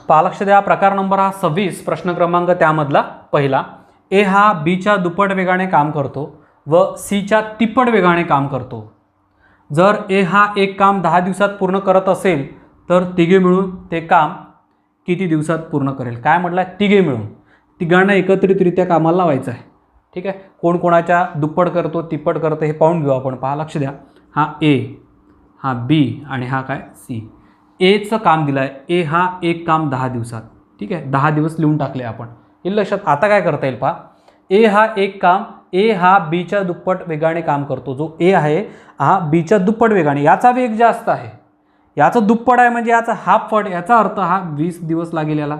पहा लक्ष द्या, प्रकार नंबर हा 26, प्रश्न क्रमांक त्यामधला पहिला. ए हा बीच्या दुप्पट वेगाने काम करतो व सीच्या तिप्पट वेगाने काम करतो. जर ए हा एक काम 10 दिवसात पूर्ण करत असेल तर तिघे मिळून ते काम किती दिवसात पूर्ण करेल. काय म्हटलं आहे, तिघे मिळून, तिघांना एकत्रितरित्या कामाला लावायचं आहे. ठीक आहे, कोण कोणाच्या दुप्पट करतो तिप्पट करतो हे पाहून घेऊ आपण. पहा लक्ष द्या, हा ए, हा बी आणि हा काय सी. एचं काम दिलं आहे, ए हा एक काम 10 दिवसात. ठीक आहे, 10 दिवस लिहून टाकले आपण. हे लक्षात. आता काय करता येईल पहा, ए हा एक काम, ए हा बीच्या दुप्पट वेगाने काम करतो. जो ए आहे हा बीच्या दुप्पट वेगाने, याचा वेग जास्त आहे, याचं दुप्पट आहे म्हणजे याचा हाफ पट, याचा अर्थ हा 20 दिवस लागेल याला.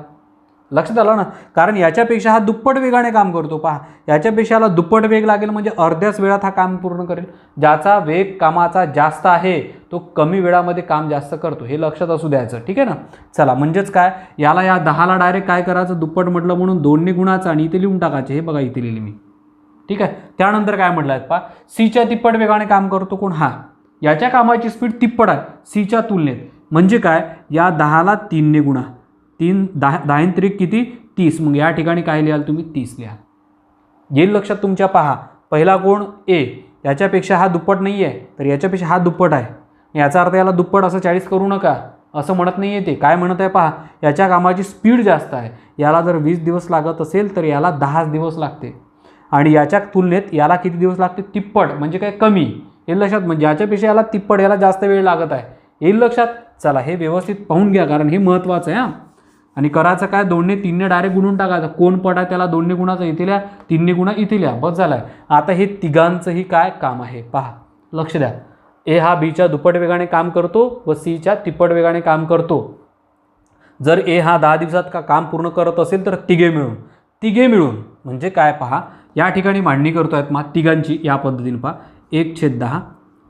लक्षात आलं ना, कारण याच्यापेक्षा हा दुप्पट वेगाने काम करतो. पहा, याच्यापेक्षा याला दुप्पट वेग लागेल म्हणजे अर्ध्याच वेळात हा काम पूर्ण करेल. ज्याचा वेग कामाचा जास्त आहे तो कमी वेळामध्ये काम जास्त करतो, हे लक्षात असू द्यायचं. ठीक आहे ना. चला, म्हणजेच काय, याला या 10ला डायरेक्ट काय करायचं, दुप्पट म्हटलं म्हणून 2ने गुणाचं आणि इथे लिहून टाकायचे. हे बघा इथे लिहिले मी. ठीक आहे, त्यानंतर काय म्हटलं आहे पहा, सीच्या तिप्पट वेगाने काम करतो कोण, हा. याच्या कामाची स्पीड तिप्पट आहे सीच्या तुलनेत. म्हणजे काय, या 10ला 3ने गुणा, 3 10 त्रिक किती 30. मग या ठिकाणी काय लिहाल तुम्ही, 30 लिहाल. येईल लक्षात तुमच्या. पहा, पहिला कोण ए, याच्यापेक्षा हा दुप्पट नाही आहे तर याच्यापेक्षा हा दुप्पट आहे. याचा अर्थ याला दुप्पट असं 40 करू नका असं म्हणत नाही आहे ते. काय म्हणत आहे पहा, याच्या कामाची स्पीड जास्त आहे. याला जर 20 दिवस लागत असेल तर याला 10 दिवस लागते आणि याच्या तुलनेत याला किती दिवस लागते, तिप्पट. म्हणजे काय, कमी. येईल लक्षात. म्हणजे याच्यापेक्षा याला तिप्पट, याला जास्त वेळ लागत आहे. येईल लक्षात. चला, हे व्यवस्थित पाहून घ्या कारण हे महत्त्वाचं आहे. आणि करायचं काय, 2ने 3ने डायरेक्ट गुणून टाकायचं. कोण पट आहे त्याला 2ने गुणाचं इथे लिहा, 3ने गुणा इथे लिहा, बस झालं आहे. आता हे तिघांचंही काय काम आहे पहा, लक्ष द्या. ए हा बीच्या दुप्पट वेगाने काम करतो व सीच्या तिप्पट वेगाने काम करतो. जर ए हा 10 दिवसात का काम पूर्ण करत असेल तर तिघे मिळून, तिघे मिळून म्हणजे काय पहा, या ठिकाणी मांडणी करतो आहेत मग तिघांची या पद्धतीने. पहा, 1/10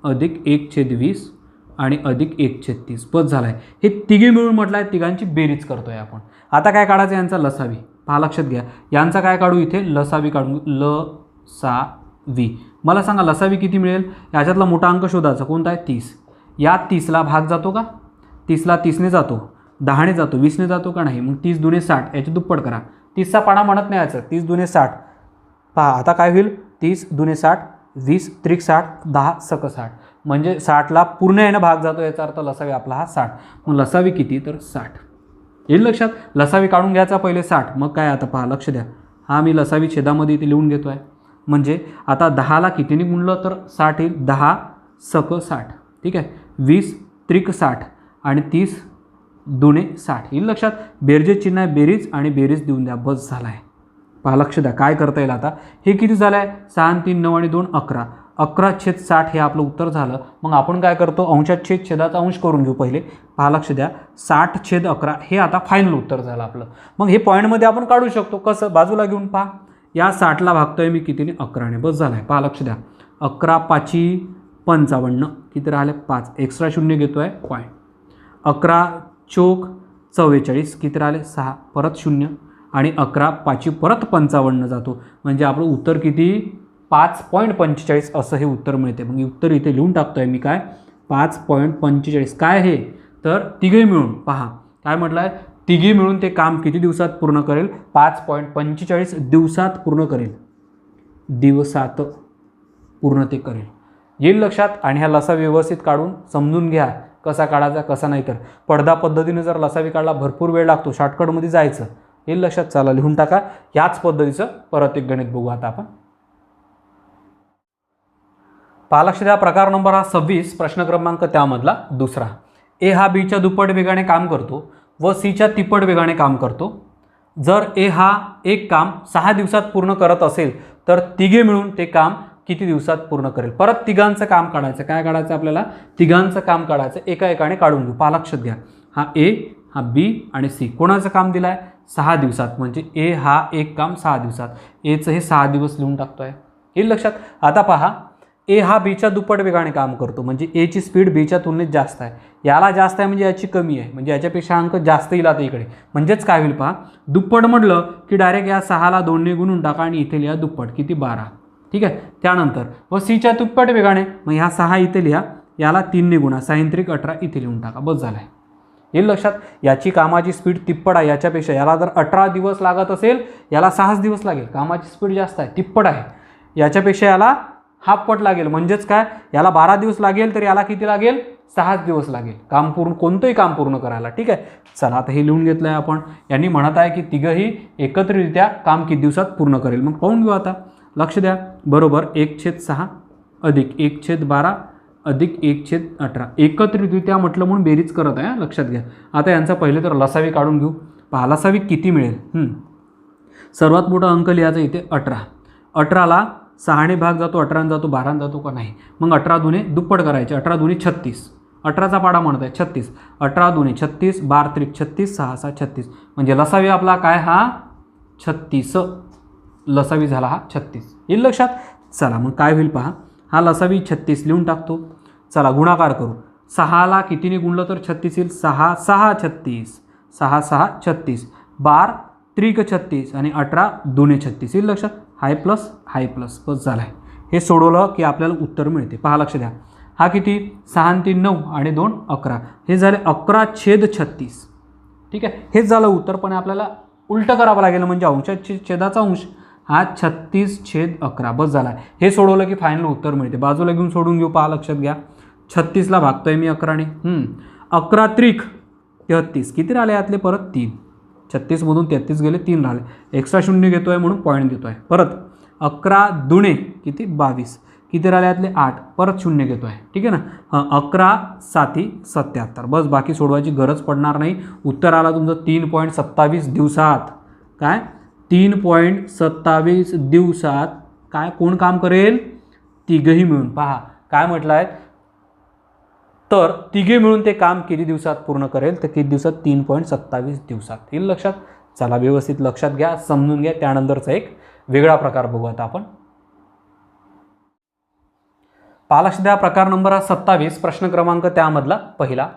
अधिक 1/20 आणि अधिक 1/30, बस झाला आहे. हे तिघे मिळून म्हटलं आहे, तिघांची बेरीज करतो आहे आपण. आता काय काढायचं, यांचा लसावी. पहा लक्षात घ्या, यांचा काय काढू, इथे लसावी काढू, लसावी. मला सांगा लसावी किती मिळेल. याच्यातला मोठा अंक शोधायचा, कोणता आहे, 30. या 30ला भाग जातो का, 30ला 30ने जातो, 10ने जातो, 20ने जातो का नाही. मग 30 दुणे 60, याची दुप्पट करा. 30चा पाडा म्हणत नाही याचं, 30 दुणे 60. पहा आता काय होईल, 30 दुणे 60, 20 त्रिक 60, 10 सक 60. म्हणजे 60ला पूर्ण यानं भाग जातो, याचा अर्थ लसावी आपला हा 60. मग लसावी किती, तर 60. येईल लक्षात. लसावी काढून घ्यायचा पहिले 60. मग काय, आता पहा लक्ष द्या, हा मी लसावी छेदामध्ये इथे लिहून घेतो आहे. म्हणजे आता 10ला कितीने गुणलं तर 60 येईल, 10 सक 60. ठीक आहे, 20 त्रिक 60 आणि 30 दुणे 60. येईल लक्षात. बेरजे चिन्ह आहे, बेरीज आणि बेरीज देऊन द्या, बस झाला आहे. पहा लक्ष द्या, काय करता येईल आता. हे किती झालं आहे, 6 3 9 आणि 2 11. 11/60 हे आपलं उत्तर झालं. मग आपण काय करतो, अंशात छेद छेदाचा अंश करून घेऊ पहिले. पहा लक्ष द्या, 60/11 हे आता फायनल उत्तर झालं आपलं. मग हे पॉईंटमध्ये आपण काढू शकतो, कसं, बाजूला घेऊन. पहा, या 60ला भागतोय मी कितीने, 11ने, बस झालं आहे. पहा लक्ष द्या, 11 5 55, किती राहिले 5, एक्स्ट्रा शून्य घेतो आहे, पॉईंट. 11 चौक 44, किती राहिले 6, परत 0 आणि 11 5 परत 55 जातो. म्हणजे आपलं उत्तर किती, 5.45 असं हे उत्तर मिळते. मग उत्तर इथे लिहून टाकतोय मी, काय 5.45. काय आहे तर तिघे मिळून. पहा काय म्हटलं आहे, तिघे मिळून ते काम किती दिवसात पूर्ण करेल, 5.45 दिवसात पूर्ण करेल, दिवसात पूर्ण ते करेल. येईल लक्षात. आणि ह्या लसा व्यवस्थित काढून समजून घ्या कसा काढायचा कसा नाही. तर पडदा पद्धतीने जर लसावी काढला भरपूर वेळ लागतो, शॉर्टकटमध्ये जायचं. येईल लक्षात. चला लिहून टाका. याच पद्धतीचं परत एक गणित बघू आता आपण. पहा लक्ष द्या, प्रकार नंबर हा 26, प्रश्न क्रमांक त्यामधला दुसरा. ए हा बीच्या दुप्पट वेगाने काम करतो व सीच्या तिप्पट वेगाने काम करतो. जर ए हा एक काम 6 दिवसात पूर्ण करत असेल तर तिघे मिळून ते काम किती दिवसात पूर्ण करेल. परत तिघांचं काम काढायचं. काय काढायचं आपल्याला, तिघांचं काम काढायचं. एका एकाने काढून घेऊ. पहा लक्षात घ्या, हा ए, हा बी आणि सी. कोणाचं काम दिलं आहे, 6 दिवसात. म्हणजे ए हा एक काम 6 दिवसात, एचं हे 6 दिवस लिहून टाकतो आहे. येईल लक्षात. आता पहा, ए हा बीच्या दुप्पट वेगाने काम करतो. म्हणजे एची स्पीड बीच्या तुलनेत जास्त आहे. याला जास्त आहे म्हणजे याची कमी आहे, म्हणजे याच्यापेक्षा अंक जास्त येईल आता इकडे. म्हणजेच काय होईल पहा, दुप्पट म्हटलं की डायरेक्ट या 6ला 2ने गुणून टाका आणि इथे लिहा दुप्पट, किती 12. ठीक आहे. त्यानंतर व सीच्या दुप्पट वेगाने, मग ह्या 6 इथे लिहा, याला 3ने गुणा, 6 3 18 इथे लिहून टाका, बस झालं आहे. येईल लक्षात. याची कामाची स्पीड तिप्पट आहे याच्यापेक्षा. याला जर 18 दिवस लागत असेल, याला 6 दिवस लागेल. कामाची स्पीड जास्त आहे, तिप्पट आहे. याच्यापेक्षा याला हाफ पट लागेल. म्हणजेच काय, याला 12 दिवस लागेल तर याला किती लागेल, 6 दिवस लागेल काम पूर्ण, कोणतंही काम पूर्ण करायला. ठीक आहे. चला आता हे लिहून घेतलं आहे आपण. यांनी म्हणत आहे की तिघंही एकत्रितरित्या काम किती दिवसात पूर्ण करेल. मग पाहून घेऊ आता. लक्ष द्या. बरोबर 1/6 अधिक 1/12 अधिक 1/18 एकत्रितरित्या म्हटलं म्हणून बेरीज करत आहे. लक्षात घ्या. आता यांचा पहिले तर लसावी काढून घेऊ. पहा लसावी किती मिळेल. सर्वात मोठा अंक लिहायचा इथे 18. 18ला 6ने भाग जातो, 18 जातो, 12 जातो का नाही. मग 18 दुने दुप्पट करायचे. 18 दुने 36. 18चा पाडा म्हणत आहे 36. 18 दुने 36, 12 त्रिक 36, 6 6 36. म्हणजे लसावी आपला काय हा 36. लसावी झाला हा 36. येईल लक्षात. चला मग काय होईल पहा. हा लसावी 36 लिहून टाकतो. चला गुणाकार करू. 6ला कितीने गुणलं तर 36 येईल. 6 6 36, 6 6 36, 12 त्रिक 36 आणि 18 दुने 36. येईल लक्षात. हाय प्लस बस झालं आहे. हे सोडवलं की आपल्याला उत्तर मिळते. पहा लक्ष द्या. हा किती 6 आणि 3 9 आणि 2 11. हे झाले 11/36. ठीक आहे. हेच झालं उत्तर. पण आपल्याला उलटं करावं लागेल. म्हणजे अंशाचे छेदाचा अंश हा 36/11. बस झाला आहे. हे सोडवलं की फायनल उत्तर मिळते. बाजूला घेऊन सोडून घेऊ. पहा लक्षात घ्या. 36ला भागतोय मी 11ने. 11 त्रिक 33. किती राहिले यातले परत 3. 36मधून 33 गेले, 3 राहिले. एक्स्ट्रा शून्य घेतो आहे म्हणून पॉईंट देतो आहे. परत 11 दुणे किती 22. किती राहिले यातले 8. परत शून्य घेतो आहे. ठीक आहे ना. 11 7 77. बस बाकी सोडवायची गरज पडणार नाही. उत्तर आला तुमचं 3.27 दिवसात. काय 3.27 दिवसात काय कोण काम करेल, तिघंही मिळून. पहा काय म्हटलं आहे, तर तिघे मिळून ते काम किती दिवसात पूर्ण करेल, तर किती दिवसात 3.27 दिवसात. येईल लक्षात. चला व्यवस्थित लक्षात घ्या, समजून घ्या. त्यानंतरचा एक वेगळा प्रकार बघू आता आपण. लक्ष द्या. प्रकार नंबर 27 प्रश्न क्रमांक त्यामधला पहिला.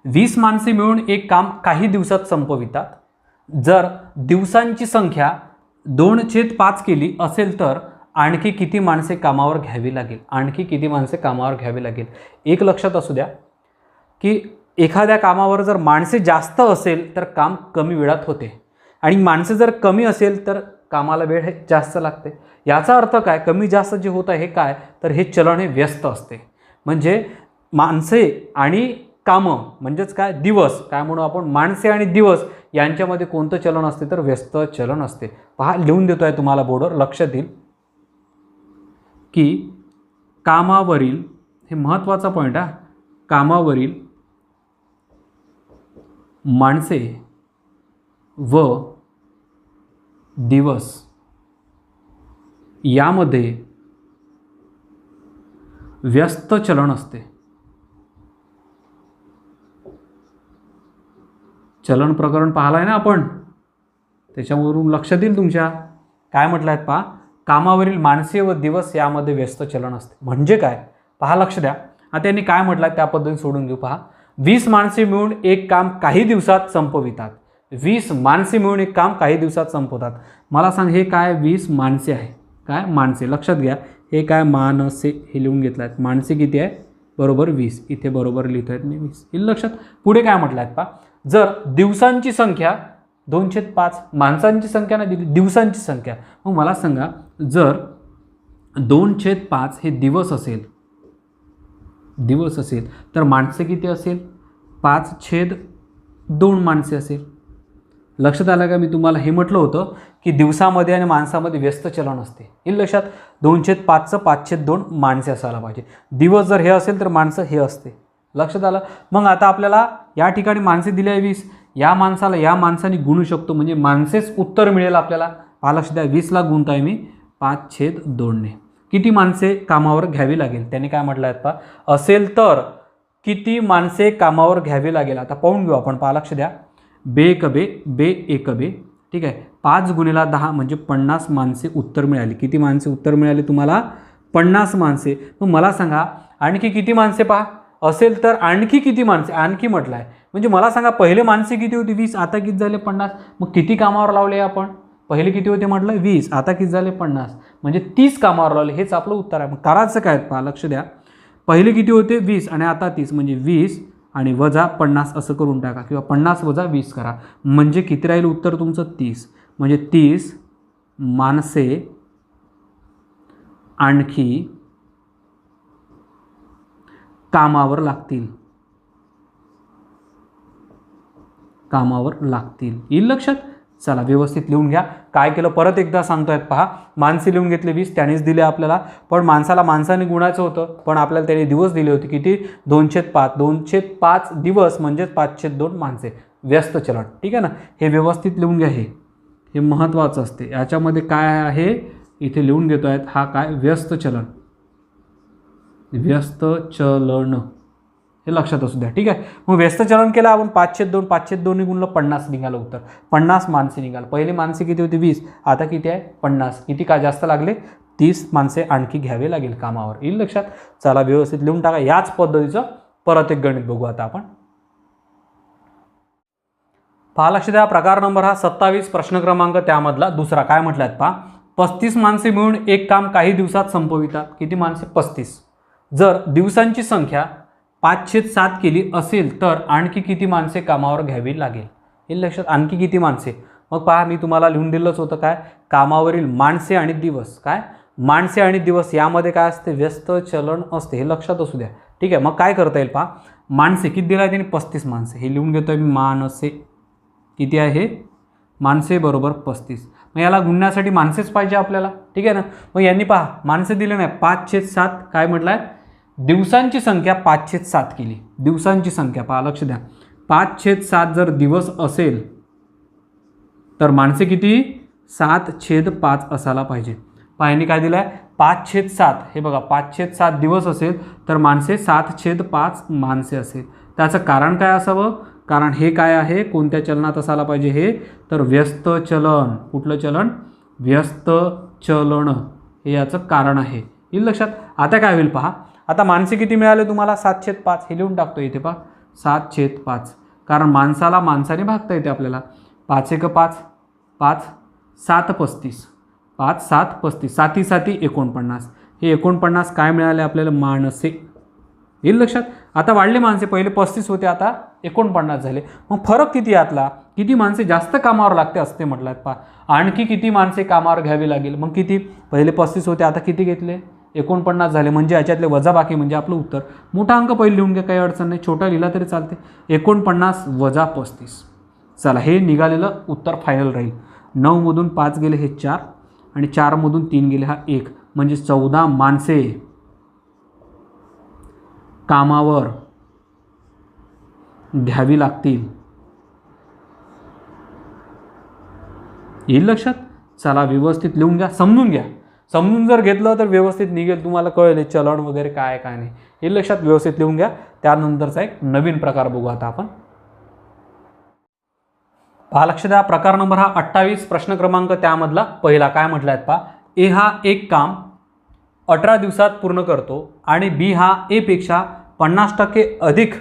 20 माणसे मिळून एक काम काही दिवसात संपवितात. जर दिवसांची संख्या 2/5 केली असेल तर आणखी किती माणसे कामावर घ्यावी लागेल. आणखी किती माणसे कामावर घ्यावी लागेल. एक लक्षात असू द्या की एखाद्या कामावर जर माणसे जास्त असेल तर काम कमी वेळात होते आणि माणसे जर कमी असेल तर कामाला वेळ हे जास्त लागते. याचा अर्थ काय, कमी जास्त जे होत आहे हे काय, तर हे चलन हे व्यस्त असते. म्हणजे माणसे आणि कामं म्हणजेच काय दिवस, काय म्हणू आपण, माणसे आणि दिवस यांच्यामध्ये कोणतं चलन असते, तर व्यस्त चलन असते. पहा लिहून देतो आहे तुम्हाला बोर्डवर, लक्षात येईल की कामावरील, हे महत्त्वाचा पॉईंट आहे, कामावरील माणसे व दिवस यामध्ये व्यस्त चलन असते. चलन प्रकरण पाहिलं ना आपण, त्याच्यावरून लक्षात येईल तुमच्या. काय म्हटलं आहे पहा, कामावरील माणसे व दिवस यामध्ये व्यस्त चलन असते. म्हणजे काय पहा, लक्ष द्या. आता त्यांनी काय म्हटलं आहे त्या पद्धतीने सोडून घेऊ. पहा 20 माणसे मिळून एक काम काही दिवसात संपवितात. 20 माणसे मिळून एक काम काही दिवसात संपवतात. मला सांग हे काय 20 माणसे आहे, काय माणसे. लक्षात घ्या हे काय माणसे, हे लिहून घेतलं आहे. माणसे किती आहे, बरोबर 20. इथे बरोबर लिहितो आहेत मी 20. येईल लक्षात. पुढे काय म्हटलं आहे पहा, जर दिवसांची संख्या 2/5, माणसांची संख्या नाही दिली, दिवसांची संख्या. मग मला सांगा जर 2/5 हे दिवस असेल, दिवस असेल तर माणसे किती असेल, 5/2 माणसे असेल. लक्षात आलं का. मी तुम्हाला हे म्हटलं होतं की दिवसामध्ये आणि माणसामध्ये व्यस्त चलन असते. येईल लक्षात. 2/5चं 5/2 माणसे असायला पाहिजे. दिवस जर हे असेल तर माणसं हे असते. लक्षात आलं. मग आता आपल्याला या ठिकाणी माणसे दिले आहे 20, या माणसाला या माणसाने गुणू शकतो, म्हणजे माणसेच उत्तर मिळेल आपल्याला. पहा लक्ष द्या, 20ला गुणताय मी 5/2ने. किती माणसे कामावर घ्यावी लागेल, त्याने काय म्हटलं आहे पहा, असेल तर किती माणसे कामावर घ्यावी लागेल. आता पाहून घेऊ आपण. पहा लक्ष द्या, बे एक बे, बे एक बे. ठीक आहे. 5 × 10 म्हणजे 50 माणसे उत्तर मिळाली. किती माणसे उत्तर मिळाली तुम्हाला, 50 माणसे. मग मला सांगा आणखी किती माणसे. पहा असेल तर आणखी किती माणसे, आणखी म्हटलं आहे म्हणजे मला सांगा पहिले माणसे किती होती 20, आता किती झाले 50. मग किती कामावर लावले आपण, पहिले किती होते म्हटलं 20, आता किती झाले 50, म्हणजे 30 कामावर लावले. हेच आपलं उत्तर आहे. मग करायचं काय पहा लक्ष द्या, पहिले किती होते 20 आणि आता 30, म्हणजे 20 आणि वजा 50 असं करून टाका किंवा 50 वजा 20 करा. म्हणजे किती राहील उत्तर तुमचं 30. म्हणजे 30 माणसे आणखी कामावर लागतील. येईल लक्षात. चला व्यवस्थित लिहून घ्या. काय केलं परत एकदा सांगतोय पहा. माणसे लिहून घेतले 20, त्यानेच दिले आपल्याला. पण माणसाला माणसाने गुणायचं होतं, पण आपल्याला त्याने दिवस दिले होते किती 2/5. 2/5 दिवस म्हणजेच 5/2 माणसे. व्यस्त चलन. ठीक आहे ना. हे व्यवस्थित लिहून घ्या. हे महत्त्वाचं असते. याच्यामध्ये काय आहे इथे लिहून घेतो आहेत. हा काय व्यस्त चलन. हे लक्षात असू द्या. ठीक आहे. मग व्यस्त चलन केलं आपण 5/2. 5/2 गुणलं 50 निघालं उत्तर. 50 माणसे निघाल. पहिली माणसे किती होती 20, आता किती आहे 50. किती का जास्त लागले 30 माणसे आणखी घ्यावे लागेल कामावर. येईल लक्षात. चला व्यवस्थित लिहून टाका. याच पद्धतीचं परत एक गणित बघू आता आपण. पहा लक्ष द्या. प्रकार नंबर हा 27 प्रश्न क्रमांक त्यामधला दुसरा. काय म्हटलं आहेत पहा. 35 माणसे मिळून एक काम काही दिवसात संपवितात. किती माणसे 35. जर दिवसांची संख्या 5/7 केली असेल तर आणखी किती माणसे कामावर घ्यावी लागेल. हे लक्षात. आणखी किती माणसे. मग पहा मी तुम्हाला लिहून दिलंच होतं काय कामावरील माणसे आणि दिवस. काय माणसे आणि दिवस यामध्ये काय असते व्यस्त चलन असते. हे लक्षात असू द्या. ठीक आहे. मग काय करता येईल पहा. माणसे किती दिला आहे त्यांनी 35 माणसे. हे लिहून घेतोय मी. माणसे किती आहे माणसे बरोबर 35. मग याला गुणण्यासाठी माणसेच पाहिजे आपल्याला. ठीक आहे ना. मग यांनी पहा माणसे दिले नाही. 5/7 काय म्हटलं आहे दिवसांची संख्या 5/7 केली. दिवसांची संख्या पहा लक्ष द्या. 5/7 जर दिवस असेल तर माणसे किती 7/5 असायला पाहिजे. पहा यांनी काय दिलं आहे 5/7. हे बघा 5/7 दिवस असेल तर माणसे 7/5 माणसे असेल. त्याचं कारण काय असावं. कारण हे काय आहे कोणत्या चलनात असायला पाहिजे हे तर व्यस्त चलन. कुठलं चलन व्यस्त चलन. हे याचं कारण आहे. येईल लक्षात. आता काय होईल पहा. आता माणसे किती मिळाले तुम्हाला 7/5. हे लिहून टाकतो इथे पहा 7/5. कारण माणसाला माणसाने भागता येते आपल्याला. 5×1 5. 5 7 35. 5 7 35. 7 7 49. हे 49 काय मिळाले आपल्याला माणसे. येईल लक्षात. आता वाढले माणसे. पहिले 35 होते आता 49 झाले. मग फरक किती यातला किती माणसे जास्त कामावर लागते असते म्हटलं पहा. आणखी किती माणसे कामावर घ्यावी लागेल. मग किती पहिले 35 होते आता किती घेतले 49 झाले. म्हणजे याच्यातले वजा बाकी म्हणजे आपलं उत्तर. मोठा अंक पहिले लिहून घ्या काही अडचण नाही. छोटा लिहिला तरी चालते. 49 वजा 35. चला हे निघालेलं उत्तर फायनल राहील. 9 मधून 5 गेले हे 4 आणि 4 मधून 3 गेले हा 1. म्हणजे 14 माणसे कामावर घ्यावी लागतील. येईल लक्षात. चला व्यवस्थित लिहून घ्या. समजून घ्या. समजून जर घेतलं तर व्यवस्थित निघेल. तुम्हाला कळेल चलन वगैरे काय काय नाही. येईल लक्षात. व्यवस्थित लिहून घ्या. त्यानंतरचा एक नवीन प्रकार बघू आता आपण. पहा लक्ष द्या. प्रकार नंबर हा 28 प्रश्न क्रमांक त्यामधला पहिला. काय म्हटलं आहे पहा. ए हा एक काम 18 दिवसात पूर्ण करतो आणि बी हा ए पेक्षा 50% अधिक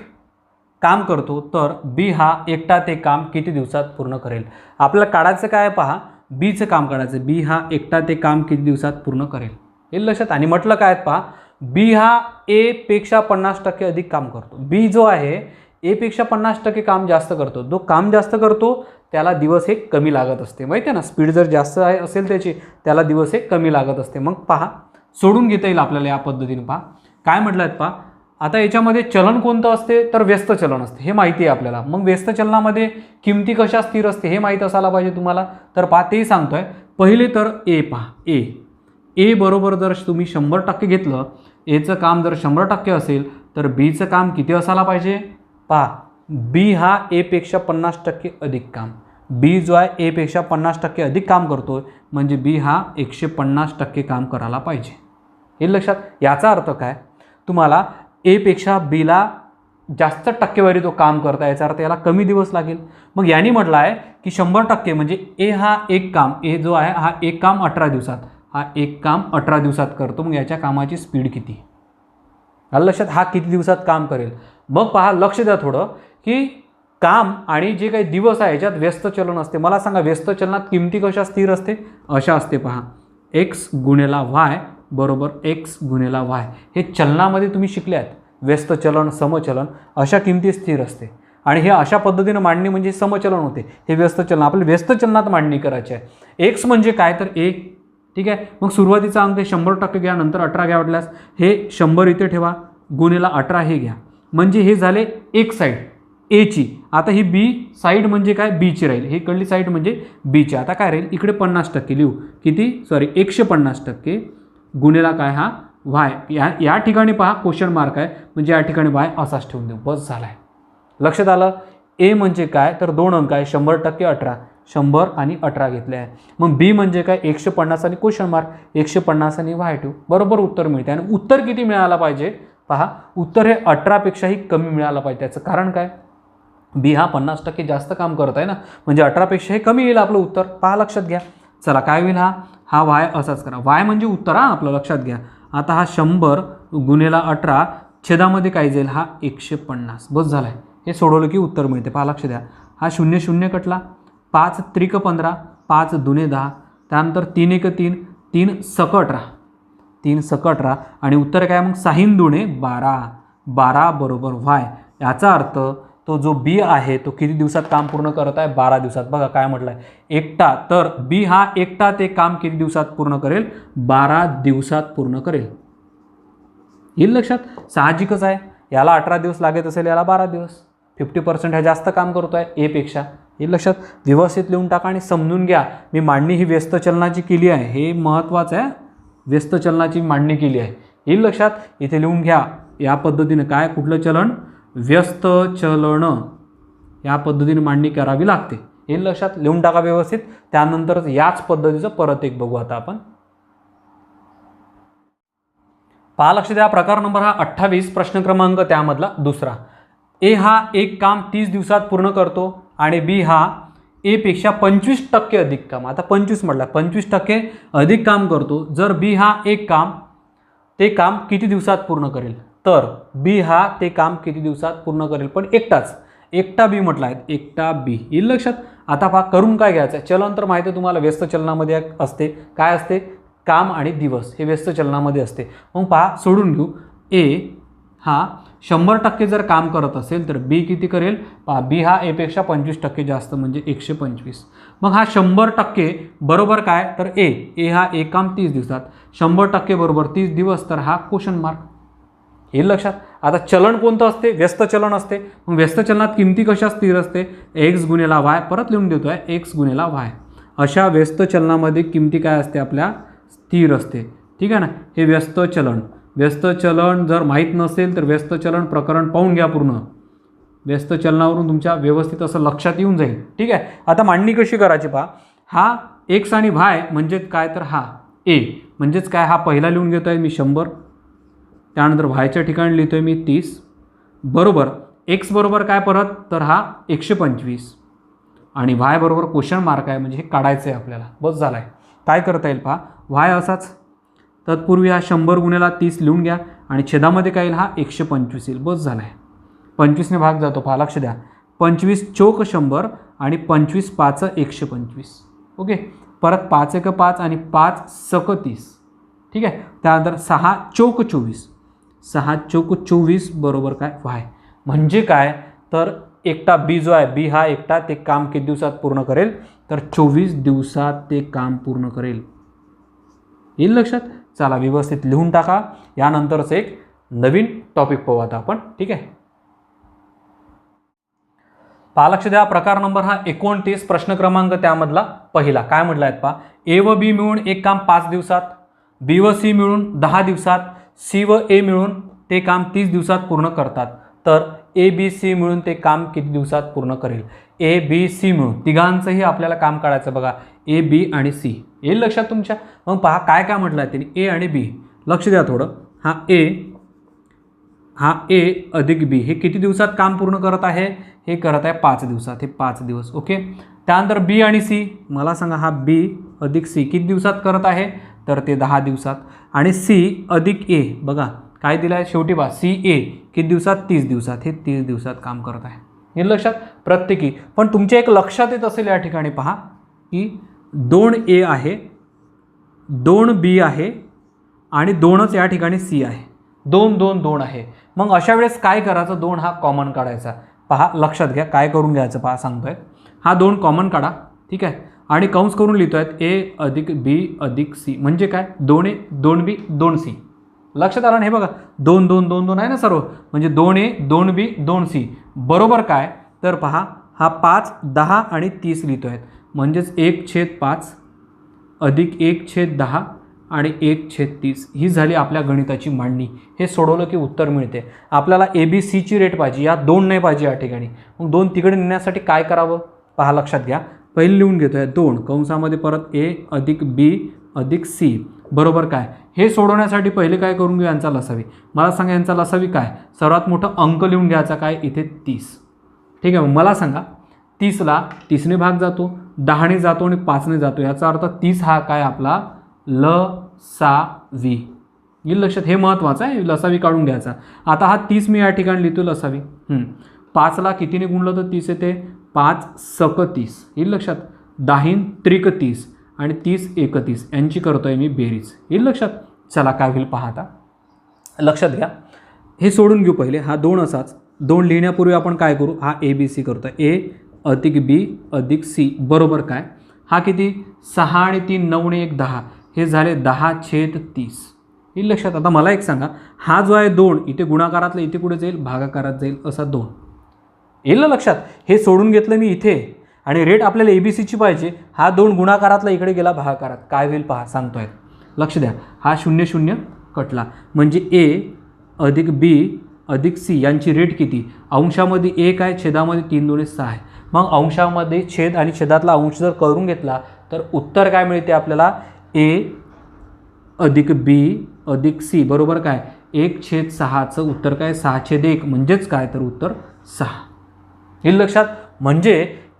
काम करतो तर बी हा एकटा ते काम किती दिवसात पूर्ण करेल. आपल्याला काढायचं काय पहा. बीचं काम काढायचं. बी हा एकटा ते काम किती दिवसात पूर्ण करेल. येईल लक्षात. आणि म्हटलं काय पहा बी हा ए पेक्षा 50% अधिक काम करतो. बी जो आहे ए पेक्षा 50% काम जास्त करतो. जो काम जास्त करतो त्याला दिवस हे कमी लागत असते. माहिती आहे ना. स्पीड जर जास्त आहे असेल त्याची त्याला दिवस हे कमी लागत असते. मग पहा सोडून घेता येईल आपल्याला या पद्धतीने. पहा काय म्हटलं आहेत पहा. आता याच्यामध्ये चलन कोणतं असते तर व्यस्त चलन असते. हे माहिती आहे आपल्याला. मग व्यस्त चलनामध्ये किमती कशा स्थिर असते हे माहीत असायला पाहिजे तुम्हाला. तर पहा ते सांगतोय. पहिले तर ए पहा. ए बरोबर जर तुम्ही 100% घेतलं. एचं काम जर 100% असेल तर बीचं काम किती असायला पाहिजे. पहा बी हा ए पेक्षा 50% अधिक काम. बी जो आहे ए पेक्षा 50% अधिक काम करतोय म्हणजे बी हा 150% काम करायला पाहिजे. हे लक्षात. याचा अर्थ काय तुम्हाला ए पेक्षा बीला जास्त टक्केवारी तो काम करता. याचा अर्थ याला कमी दिवस लागेल. मग यांनी म्हटलं आहे की 100% म्हणजे ए हा एक काम ए जो आहे हा एक काम 18 दिवसात. हा एक काम 18 दिवसात करतो. मग याच्या कामाची स्पीड किती आलं लक्षात. हा किती दिवसात काम करेल. मग पहा लक्ष द्या थोडं की काम आणि जे काही दिवस आहे याच्यात व्यस्त चलन असते. मला सांगा व्यस्त चलनात किमती कशा स्थिर असते. अशा असते पहा. एक्स गुणेला वाय बरोबर एक्स गुणेला वाय. हे चलनामध्ये तुम्ही शिकल्यात. व्यस्त चलन, समचलन अशा किमती स्थिर असते. आणि हे अशा पद्धतीनं मांडणी म्हणजे समचलन होते. हे व्यस्त चलन आपल्याला व्यस्त चलनात मांडणी करायची आहे. एक्स म्हणजे काय तर 1. ठीक आहे. मग सुरुवातीचा अंक 100% घ्या, नंतर 18 घ्या वाटल्यास. हे 100 इथे ठेवा, गुणेला 18 हे घ्या. म्हणजे हे झाले एक साईड एची. आता ही बी साईड म्हणजे काय, बीची राहील. ही इकडली साईड म्हणजे बीची. आता काय राहील, इकडे 50% लिहू. किती, सॉरी 150% गुणेला काय, हा वाय. या ठिकाणी पहा क्वेश्चन मार्क आहे, म्हणजे या ठिकाणी वाय असाच ठेवून देऊ. बस झाला आहे. लक्षात आलं. ए म्हणजे काय तर 2 अंक आहे, 100% 18, 100 आणि 18 घेतले आहे. मग बी म्हणजे काय, 150 आणि क्वेश्चन मार्क, 150 आणि वाय ठेवू. बरोबर उत्तर मिळते. आणि उत्तर किती मिळायला पाहिजे पहा, उत्तर हे 18पेक्षाही कमी मिळालं पाहिजे. त्याचं कारण काय, बी हा 50% जास्त काम करत आहे ना, म्हणजे 18पेक्षाही कमी येईल आपलं उत्तर. पहा, लक्षात घ्या. चला काय होईल, हा वाय असाच करा. वाय म्हणजे उत्तर, आपलं लक्षात घ्या. आता हा 100 गुणेला 18 छेदामध्ये काय जाईल, हा 150. बस झाला आहे. हे सोडवलं की उत्तर मिळते. पहा, लक्ष द्या. हा 0 0 कटला, 5 त्रिक 15, 5 दुने 10, त्यानंतर 3 1 3, 3 सक 18, 3 सक 18 आणि उत्तर काय मग 6 दुणे 12, 12 बरोबर वाय. याचा अर्थ तो जो बी आहे तो किती दिवसात काम पूर्ण करत आहे, 12 दिवसात. बघा काय म्हटलं आहे, एकटा. तर बी हा एकटा ते काम किती दिवसात पूर्ण करेल, 12 दिवसात पूर्ण करेल. येईल लक्षात. साहजिकच आहे, याला 18 दिवस लागत असेल, याला 12 दिवस. 50% हा जास्त काम करतो आहे एपेक्षा. हे लक्षात व्यवस्थित लिहून टाका आणि समजून घ्या. मी मांडणी ही व्यस्त चलनाची केली आहे, हे महत्त्वाचं आहे. व्यस्त चलनाची मांडणी केली आहे, येईल लक्षात. इथे लिहून घ्या या पद्धतीने. काय, कुठलं चलन, व्यस्त चलन. या पद्धतीने मांडणी करावी लागते, येईल लक्षात. लिहून टाका व्यवस्थित. त्यानंतरच याच पद्धतीचं परत एक बघू आता आपण. पहा, लक्ष द्या. प्रकार नंबर हा 28, प्रश्न क्रमांक त्यामधला दुसरा. ए हा एक काम 30 दिवसात पूर्ण करतो आणि बी हा ए पेक्षा 25% अधिक काम. आता 25 म्हटलं, 25% अधिक काम करतो. जर बी हा एक काम ते काम किती दिवसात पूर्ण करेल, तर बी हा ते काम किती दिवसात पूर्ण करेल, पण एकटाच. एकटा बी म्हटलं आहे, एकटा बी. येईल लक्षात. आता पहा करून काय घ्यायचं आहे. चलन तर माहिती आहे तुम्हाला, व्यस्त चलनामध्ये असते. काय असते, काम आणि दिवस हे व्यस्त चलनामध्ये असते. मग पहा सोडून घेऊ. ए हा 100% जर काम करत असेल तर बी किती करेल, पहा बी हा ए पेक्षा 25% जास्त म्हणजे 125. मग हा 100% बरोबर काय तर ए हा एक काम 30 दिवसात, 100% बरोबर 30 दिवस, तर हा क्वेश्चन मार्क. येईल लक्षात. आता चलन कोणतं असते, व्यस्त चलन असते. मग व्यस्त चलनात किमती कशा स्थिर असते, एक्स गुणेला वाय. परत लिहून देतोय, एक्स गुणेला वाय. अशा व्यस्त चलनामध्ये किमती काय असते, आपल्या स्थिर असते. ठीक आहे ना. हे व्यस्त चलन. व्यस्त चलन जर माहीत नसेल तर व्यस्त चलन प्रकरण पाहून घ्या पूर्ण. व्यस्त चलनावरून तुमच्या व्यवस्थित असं लक्षात येऊन जाईल. ठीक आहे. आता मांडणी कशी करायची पहा. हा एक्स आणि वाय म्हणजेच काय तर हा ए म्हणजेच काय, हा पहिला लिहून घेतो आहे मी 100, त्यानंतर वायच्या ठिकाणी लिहितो आहे मी 30 बरोबर. एक्स बरोबर काय परत तर हा 125 आणि वाय बरोबर क्वेश्चन मार्क आहे, म्हणजे हे काढायचं आहे आपल्याला. बस झालं आहे. काय करता येईल पहा, वाय असाच. तत्पूर्वी हा 100 गुणेला 30 लिहून घ्या आणि छेदामध्ये काय येईल, हा 125 येईल. बस झाला आहे. 25ने भाग जातो, पहा लक्ष द्या. 25 चौक 100 आणि 25 5 125. ओके. परत 5 1 5 आणि 5 सक 30. ठीक आहे. त्यानंतर 6 चौक 24, 6 चौक 24 बरोबर काय वाय. म्हणजे काय तर एकटा बी जो आहे, बी हा एकटा ते काम किती दिवसात पूर्ण करेल, तर 24 दिवसात ते काम पूर्ण करेल. येईल लक्षात. चला व्यवस्थित लिहून टाका. यानंतरच एक नवीन टॉपिक पाहू आता आपण. ठीक आहे. पहा लक्ष द्या. प्रकार नंबर हा 29, प्रश्न क्रमांक त्यामधला पहिला. काय म्हटलं आहे पहा, ए व बी मिळून एक काम 5 दिवसात, बी व सी मिळून 10 दिवसात, सी व ए मिळून ते काम 30 दिवसात पूर्ण करतात. तर ए बी सी मिळून ते काम किती दिवसात पूर्ण करेल. ए बी सी मिळून तिघांचंही आपल्याला काम काढायचं. बघा ए बी आणि सी. येईल लक्षात तुमच्या. मग पहा काय काय म्हटलं आहे त्यांनी, ए आणि बी. लक्ष द्या थोडं. हा ए अधिक बी हे किती दिवसात काम पूर्ण करत आहे, हे करत आहे 5 दिवसात. हे 5 दिवस. ओके. त्यानंतर बी आणि सी. मला सांगा, हा बी अधिक सी किती दिवसात करत आहे, तर ते 10 दिवसात. आणि सी अधिक ए, बघा काय दिलं आहे शेवटी पहा, सी ए किती दिवसात, 30 दिवसात. हे 30 दिवसात काम करत आहे. हे लक्षात प्रत्येकी. पण तुमच्या एक लक्षात येत असेल या ठिकाणी पहा की 2 ए आहे, 2 बी आहे आणि 2च या ठिकाणी सी आहे. 2 2 2 आहे. मग अशा वेळेस काय करायचं, 2 हा कॉमन काढायचा. पहा लक्षात घ्या काय करून घ्यायचं, पहा सांगतोय. हा 2 कॉमन काढा, ठीक आहे. आणि कंस करून लिहितोय ए अधिक बी अधिक सी, म्हणजे काय 2a 2b 2c. लक्षात आलं ना, हे बघा 2 2 2 2 आहे ना सर्व, म्हणजे 2a 2b 2c बरोबर काय, तर पहा हा 5 10 आणि 30 लिहितोय, म्हणजेच 1/5 अधिक 1/10 आणि 1/30 ही झाली आपल्या गणिताची मांडणी. हे सोडवलं की उत्तर मिळते. आपल्याला ए बी सीची रेट पाहिजे, या 2 नाही पाहिजे या ठिकाणी. मग 2 तिकडे नेण्यासाठी काय करावं, पहा लक्षात घ्या. पहिले लिहून घेतोय 2 कंसामध्ये परत ए अधिक बी अधिक सी बरोबर काय. हे सोडवण्यासाठी पहिले काय करून घेऊ, यांचा लसावी. मला सांगा यांचा लसावी काय, सर्वात मोठा अंक लिहून घ्यायचा काय इथे 30. ठीक आहे, मला सांगा 30ला 30ने भाग जातो, 10ने जातो आणि 5ने जातो, याचा अर्थ 30 हा काय आपला लसावी. येईल लक्षात, हे महत्त्वाचं आहे, लसावी काढून घ्यायचा. आता हा 30 मी या ठिकाणी लिहितो लसावी. 5ला कितीने गुणलं तर 30 येते, 5 सक 30 येईल लक्षात, 10 त्रिक 30 आणि 30 31 यांची करतोय मी बेरीज. येईल लक्षात. चला काय होईल पहा आता, लक्षात घ्या. हे सोडून घेऊ पहिले, हा 2 असाच. 2 लिहिण्यापूर्वी आपण काय करू, हा ए बी सी करतोय. ए अधिक बी अधिक सी बरोबर काय, हा किती 6 आणि 3 9 आणि 1 10, हे झाले 10/30. येईल लक्षात. आता मला एक सांगा, हा जो आहे 2 इथे गुणाकारातला इथे कुठे जाईल, भागाकारात जाईल, असा 2 येईल लक्षात. हे सोडून घेतलं मी इथे आणि रेट आपल्याला एबीसीची पाहिजे. हा 2 गुणाकारातला इकडे गेला भागाकारात, काय होईल पहा सांगतोय. लक्ष द्या, हा 0 0 कटला, म्हणजे ए अधिक बी अधिक सी यांची रेट किती, अंशामध्ये 1 आहे, छेदामध्ये 3 2 6 आहे. मग अंशामध्ये छेद आणि छेदातला अंश जर करून घेतला तर उत्तर काय मिळते आपल्याला, ए अधिक बी अधिक सी बरोबर काय 1/6चं उत्तर काय 6/1, म्हणजेच काय तर उत्तर 6. येईल लक्षात. म्हणजे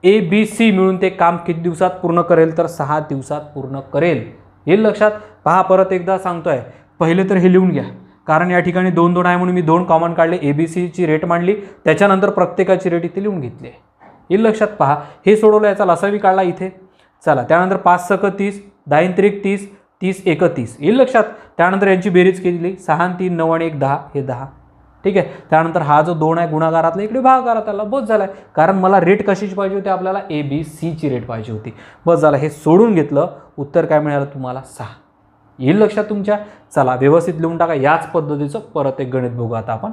ए बी सी मिळून ते काम किती दिवसात पूर्ण करेल, तर 6 दिवसात पूर्ण करेल. येईल लक्षात. पहा परत एकदा सांगतोय, पहिले तर हे लिहून घ्या, कारण या ठिकाणी 2 2 आहे म्हणून मी 2 कॉमन काढले, ए बी सीची रेट मांडली, त्याच्यानंतर प्रत्येकाची रेट इथे लिहून घेतली. येईल लक्षात. पहा हे सोडवलं, याचा लसावी काढला इथे. चला त्यानंतर 5 सक 30 10 त्रिक 30 30 31 येईल लक्षात. त्यानंतर यांची बेरीज केली, 6 आणि 3 9 आणि 1 10, हे 10. ठीक आहे. त्यानंतर हा जो 2 आहे गुणाकारातला इकडे भागाकारात आला, बस झाला. कारण मला रेट कशाची पाहिजे होती, आपल्याला ए बी सीची रेट पाहिजे होती, बस झाला. हे सोडून घेतलं, उत्तर काय मिळालं तुम्हाला 6. येईल लक्षात तुमच्या. चला व्यवस्थित लिहून टाका. याच पद्धतीचं परत एक गणित बघू आता आपण.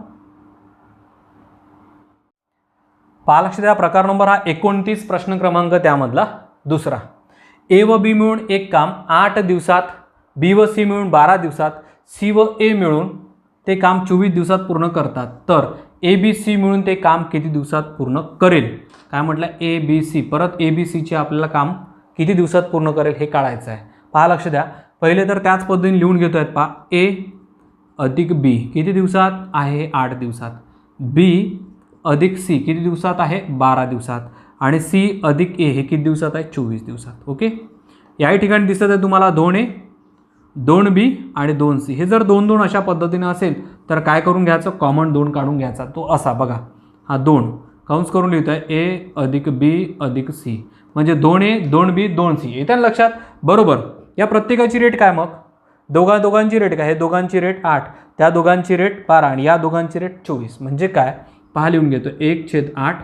पहा लक्ष द्या, प्रकार नंबर हा 29 प्रश्न क्रमांक त्यामधला दुसरा. ए व बी मिळून एक काम 8 दिवसात, बी व सी मिळून 12 दिवसात, सी व ए मिळून ते काम 24 दिवसात पूर्ण करतात, तर ए बी सी मिळून ते काम किती दिवसात पूर्ण करेल. काय म्हटलं, ए बी सी, परत ए बी सीचे आपल्याला काम किती दिवसात पूर्ण करेल हे काढायचं आहे. पहा लक्ष द्या, पहिले तर त्याच पद्धतीने लिहून घेतो आहेत. पहा ए अधिक बी किती दिवसात आहे, 8 दिवसात, बी अधिक सी किती दिवसात आहे, 12 दिवसात, आणि सी अधिक ए हे किती दिवसात आहे, 24 दिवसात. ओके. याही ठिकाणी दिसत आहे तुम्हाला 2A 2B आणि 2C. हे जर 2 2 अशा पद्धतीने असेल तर काय करून घ्यायचं, कॉमन 2 काढून घ्यायचा. तो असा बघा, हा 2 कंस करून लिहितो आहे, ए अधिक बी अधिक सी, म्हणजे 2A 2B 2C. येत्या लक्षात बरोबर. या प्रत्येकाची रेट काय, मग दोघांची रेट काय, हे दोघांची रेट 8, त्या दोघांची रेट 12 आणि या दोघांची रेट 24, म्हणजे काय पहा लिहून घेतो, 1/8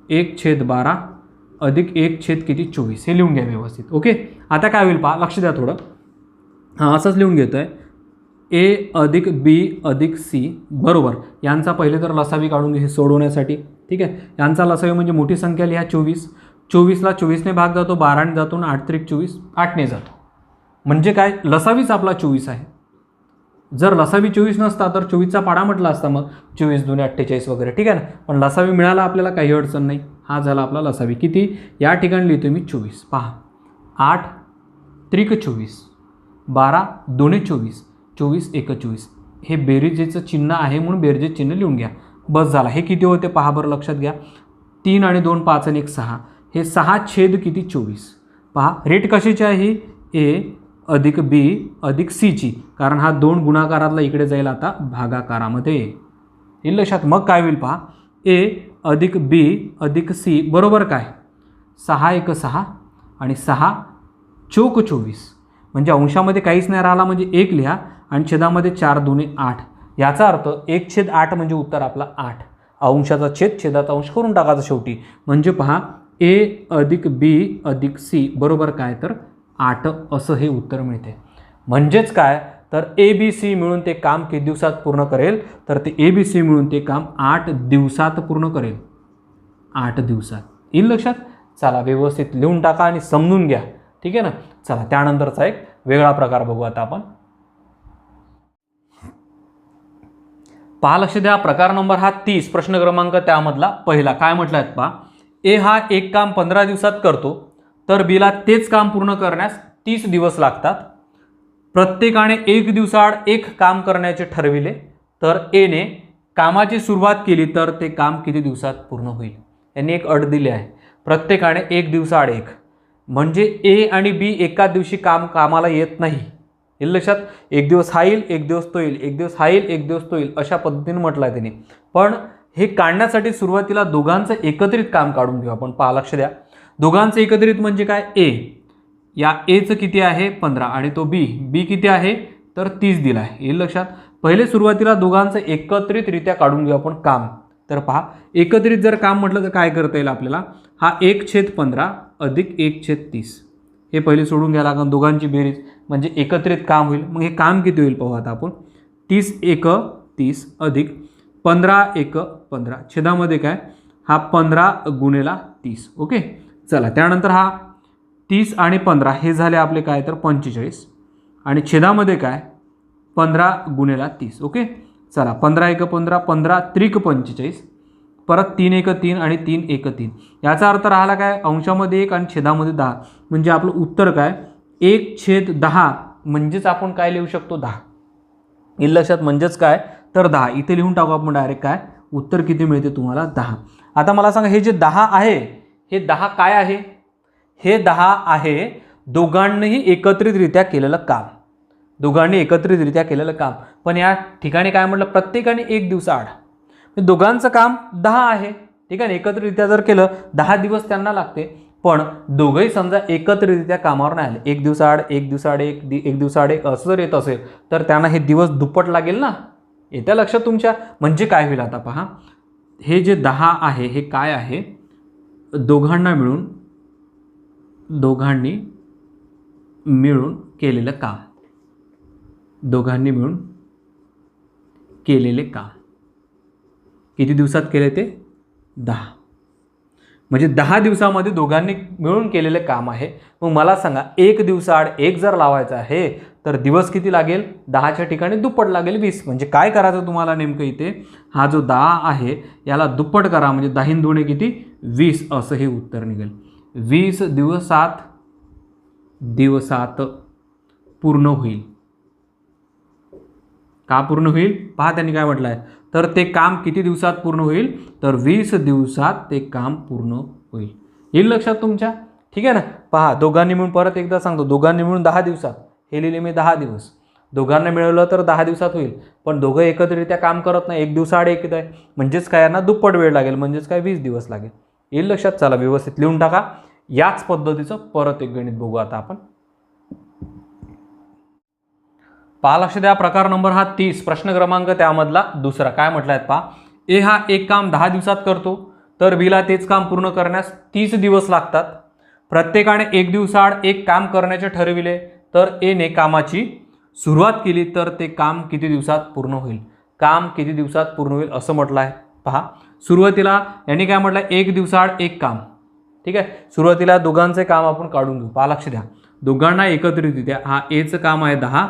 1/12 अधिक 1 किती 24. हे लिहून घ्या व्यवस्थित. ओके. आता काय होईल पहा, लक्ष द्या थोडं. हां असंच लिहून घेतो आहे, ए अधिक बी अधिक सी बरोबर. यांचा पहिले तर लसावी काढून घे, हे सोडवण्यासाठी. ठीक आहे. यांचा लसावी म्हणजे मोठी संख्या लिहा 24. 24ला 24ने भाग जातो, 12ने जातो आणि 8 त्रिक 24 8ने जातो, म्हणजे काय लसावीच आपला 24 आहे. जर लसावी 24 नसता तर 24चा पाडा म्हटला असता, मग 24 2 48 वगैरे. ठीक आहे ना. पण लसावी मिळाला आपल्याला, काही अडचण नाही. हा झाला आपला लसावी. किती या ठिकाणी लिहितो मी 24. पहा 8 त्रिक 24 12 2 24 24 21, हे बेरीजेचं चिन्ह आहे म्हणून बेरीजेचं चिन्ह लिहून घ्या, बस झाला. हे किती होते पहा बरं, लक्षात घ्या. 3 आणि 2 5 आणि 1 6, हे 6 किती 24. पहा रेट कशाची आहे, ए अधिक बी अधिक सीची, कारण हा 2 गुणाकारातला इकडे जाईल आता भागाकारामध्ये. येईल लक्षात. मग काय होईल पहा, ए अधिक बी अधिक सी बरोबर काय 6 1 6 आणि 6 चौक 24, म्हणजे अंशामध्ये काहीच नाही राहिला, म्हणजे 1 लिहा आणि छेदामध्ये 4 2 8, याचा अर्थ 1/8 म्हणजे उत्तर आपला 8. अंशाचा छेद छेदाचा अंश करून टाकायचा शेवटी. म्हणजे पहा A अधिक B अधिक C बरोबर काय तर 8 असं हे उत्तर मिळते. म्हणजेच काय तर ABC मिळून ते काम किती दिवसात पूर्ण करेल तर ते ABC मिळून ते काम 8 दिवसात पूर्ण करेल. 8 दिवसात. येईल लक्षात. चला व्यवस्थित लिहून टाका आणि समजून घ्या. ठीक आहे ना. चला त्यानंतरचा एक वेगळा प्रकार बघू आता आपण. पहा लक्ष द्या. प्रकार नंबर हा 30 प्रश्न क्रमांक त्यामधला पहिला. काय म्हटलं आहे पहा. ए हा एक काम 15 दिवसात करतो तर बीला तेच काम पूर्ण करण्यास 30 दिवस लागतात. प्रत्येकाने 1 दिवसाआड एक काम करण्याचे ठरविले तर एने कामाची सुरुवात केली तर ते काम किती दिवसात पूर्ण होईल. यांनी एक अट दिली आहे. प्रत्येकाने 1 दिवसाआड एक म्हणजे ए आणि बी एका दिवशी कामाला येत नाही. येईल लक्षात. एक दिवस हा येईल, एक दिवस तो येईल, एक दिवस हा येईल, एक दिवस तो येईल, अशा पद्धतीने म्हटलं आहे त्यांनी. पण हे काढण्यासाठी सुरुवातीला दोघांचं एकत्रित काम काढून घेऊ आपण. पहा लक्ष द्या. दोघांचं एकत्रित म्हणजे काय. ए या एचं किती आहे 15 आणि तो बी किती आहे तर 30 दिला आहे. येईल लक्षात. पहिले सुरुवातीला दोघांचं एकत्रितरित्या काढून घेऊ आपण काम. तर पहा एकत्रित जर काम म्हटलं तर काय करता येईल आपल्याला. हा 1/15 अधिक 1/30 हे पहिले सोडून घ्यायला लागेल. दोघांची बेरीज म्हणजे एकत्रित काम होईल. मग हे काम किती होईल पाहू आता आपण. 30×1=30 अधिक 15×1=15 छेदामध्ये काय हा 15 गुणिले 30. ओके. चला त्यानंतर हा 30 आणि 15 हे झाले आपले काय तर 45 आणि छेदामध्ये काय 15 गुणिले 30. ओके. चला 15×1=15 15×3=45 परत 3×1=3 आणि 3×1=3. याचा अर्थ राहिला काय अंशामध्ये 1 आणि छेदामध्ये 10 म्हणजे आपलं उत्तर काय 1/10 म्हणजेच आपण काय लिहू शकतो 10. येईल लक्षात. म्हणजेच काय तर 10 इथे लिहून टाकू आपण डायरेक्ट. काय उत्तर किती मिळते तुम्हाला 10. आता मला सांगा हे जे 10 आहे हे 10 काय आहे. हे 10 आहे दोघांनीही एकत्रितरित्या केलेलं काम. दोघांनी एकत्रितरित्या केलेलं काम. पण या ठिकाणी काय म्हटलं प्रत्येकाने 1 दिवसाआड. दोघांचं काम 10 आहे. ठीक आहे. एकत्रितरित्या जर केलं 10 दिवस त्यांना लागते. पण दोघंही समजा एकत्रितरित्या कामावर नाही आले 1 दिवसाआड 1 दिवसाआड 1 दिवसाआड 1 असं जर येत असेल तर त्यांना हे दिवस दुप्पट लागेल ना. येत्या लक्षात तुमच्या. म्हणजे काय होईल आता पहा. हे जे 10 आहे हे काय आहे दोघांनी मिळून केलेलं काम. दोघांनी मिळून केलेले काम किती दिवसात केले ते 10. म्हणजे 10 दिवसामध्ये दोघांनी मिळून केलेले काम आहे. मग मला सांगा 1 दिवसाआड 1 जर लावायचं आहे तर दिवस किती लागेल 10च्या ठिकाणी दुप्पट लागेल 20. म्हणजे काय करायचं तुम्हाला नेमकं इथे हा जो 10 आहे याला दुप्पट करा म्हणजे 10 दुणे किती 20 असं हे उत्तर निघेल. 20 दिवसात पूर्ण होईल. का पूर्ण होईल पहा त्यांनी काय म्हटलं आहे तर ते काम किती दिवसात पूर्ण होईल तर 20 दिवसात ते काम पूर्ण होईल. येईल लक्षात तुमच्या. ठीक आहे ना. पहा दोघांनी मिळून परत एकदा सांगतो दोघांनी मिळून 10 दिवसात हे लिहिले मी 10 दिवस. दोघांना मिळवलं तर 10 दिवसात होईल. पण दोघं एकत्रितरित्या काम करत नाही 1 दिवसाआड 1 आहे म्हणजेच काय यांना दुप्पट वेळ लागेल म्हणजेच काय 20 दिवस लागेल. येईल लक्षात. चला व्यवस्थित लिहून टाका. याच पद्धतीचं परत एक गणित बघू आता आपण. पहा लक्ष द्या. प्रकार नंबर हा 30 प्रश्न क्रमांक त्यामधला दुसरा. काय म्हटलं आहे पहा. ए हा एक काम 10 दिवसात करतो तर बीला तेच काम पूर्ण करण्यास 30 दिवस लागतात. प्रत्येकाने 1 दिवसाआड एक काम करण्याचे ठरविले तर एने कामाची सुरुवात केली तर ते काम किती दिवसात पूर्ण होईल. काम किती दिवसात पूर्ण होईल असं म्हटलं आहे. पहा सुरुवातीला यांनी काय म्हटलं 1 दिवसाआड एक काम. ठीक आहे. सुरुवातीला दोघांचे काम आपण काढून घेऊ. पहा लक्ष द्या. दोघांना एकत्रितरित्या हा एचं काम आहे 10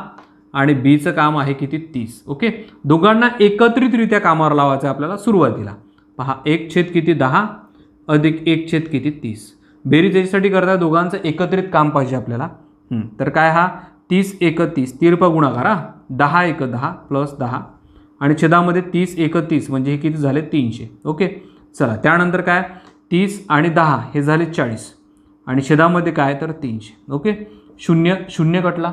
आणि बीचं काम आहे किती 30. ओके. दोघांना एकत्रितरित्या कामावर लावायचं आहे आपल्याला सुरुवातीला. पहा 1 किती 10 अधिक 1 किती 30. बेरीज याच्यासाठी करता दोघांचं एकत्रित काम पाहिजे आपल्याला. तर काय हा 30×1=30 तिरपा गुणाकार हा 10×1=10 प्लस 10 आणि छेदामध्ये 30×1=30 म्हणजे हे किती झाले 300. ओके. चला त्यानंतर काय 30 आणि 10 हे झाले 40 आणि छेदामध्ये काय तर 300. ओके. 0 कटला.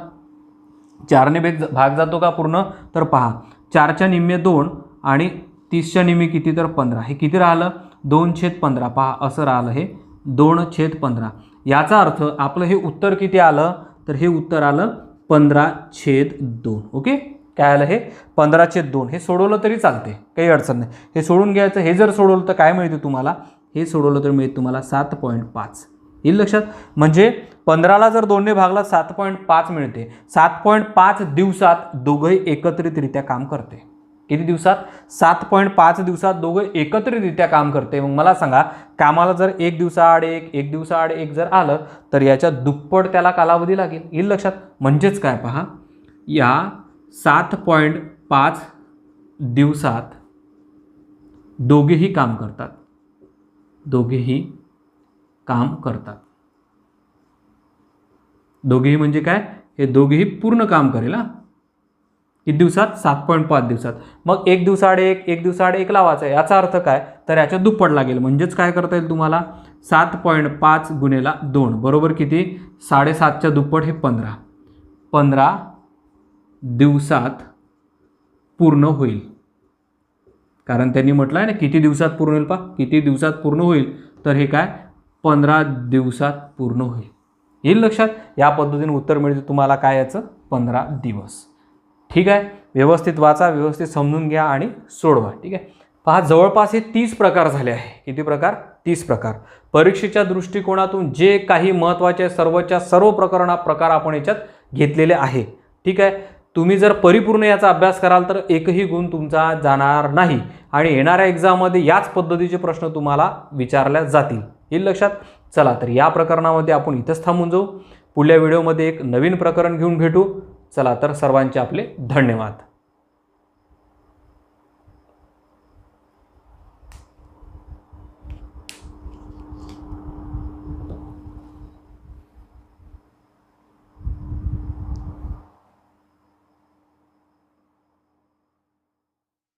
4ने भाग जातो का पूर्ण तर पहा 4च्या निम्मे 2 आणि 30च्या निम्मे किती तर 15. हे किती राहिलं 2/15. पहा असं राहिलं हे 2/15. याचा अर्थ आपलं हे उत्तर किती आलं तर हे उत्तर आलं 15/2. ओके. काय आलं हे 15/2. हे सोडवलं तरी चालते, काही अडचण नाही. हे सोडून घ्यायचं. हे जर सोडवलं तर काय मिळते तुम्हाला, हे सोडवलं तर मिळते तुम्हाला 7.5. येईल लक्षात. म्हणजे 15ला जर 2ने भागला 7.5 मिळते. 7.5 दिवसात दोघंही एकत्रितरित्या काम करते. किती दिवसात? 7.5 दिवसात दोघं एकत्रितरित्या काम करते. मग मला सांगा, कामाला जर 1 दिवसाआड 1 दिवसाआड 1 जर आलं तर याच्या दुप्पट त्याला कालावधी लागेल. येईल लक्षात. म्हणजेच काय पहा, या 7.5 दिवसात दोघेही काम करतात. दोघेही काम करतात. दोघेही म्हणजे काय, हे दोघेही पूर्ण काम करेल. किती दिवसात? 7.5 दिवसात. मग 1 दिवसाआड 1 दिवसाआड 1 लावायचा. याचा अर्थ काय, तर याच्या दुप्पट लागेल. म्हणजेच काय करता येईल तुम्हाला, 7.5 गुणिले 2 बरोबर किती? 7.5च्या दुप्पट हे 15. 15 दिवसात पूर्ण होईल. कारण त्यांनी म्हटलं आहे ना किती दिवसात पूर्ण होईल. पहा किती दिवसात पूर्ण होईल, तर हे काय 15 दिवसात पूर्ण होईल. येईल लक्षात. या पद्धतीने उत्तर मिळते तुम्हाला काय याचं, 15 दिवस. ठीक आहे. व्यवस्थित वाचा, व्यवस्थित समजून घ्या आणि सोडवा. ठीक आहे. पहा जवळपास हे 30 प्रकार झाले आहे. किती प्रकार? 30 प्रकार. परीक्षेच्या दृष्टिकोनातून जे काही महत्त्वाचे सर्वच्या सर्व प्रकार आपण याच्यात घेतलेले आहे. ठीक आहे. तुम्ही जर परिपूर्ण याचा अभ्यास कराल तर एकही गुण तुमचा जाणार नाही आणि येणाऱ्या एक्झाममध्ये याच पद्धतीचे प्रश्न तुम्हाला विचारल्या जातील. येईल लक्षात. चला तर या प्रकरणामध्ये आपण इथंच थांबून जाऊ. पुढल्या व्हिडिओमध्ये एक नवीन प्रकरण घेऊन भेटू. चला तर सर्वांचे आपले धन्यवाद.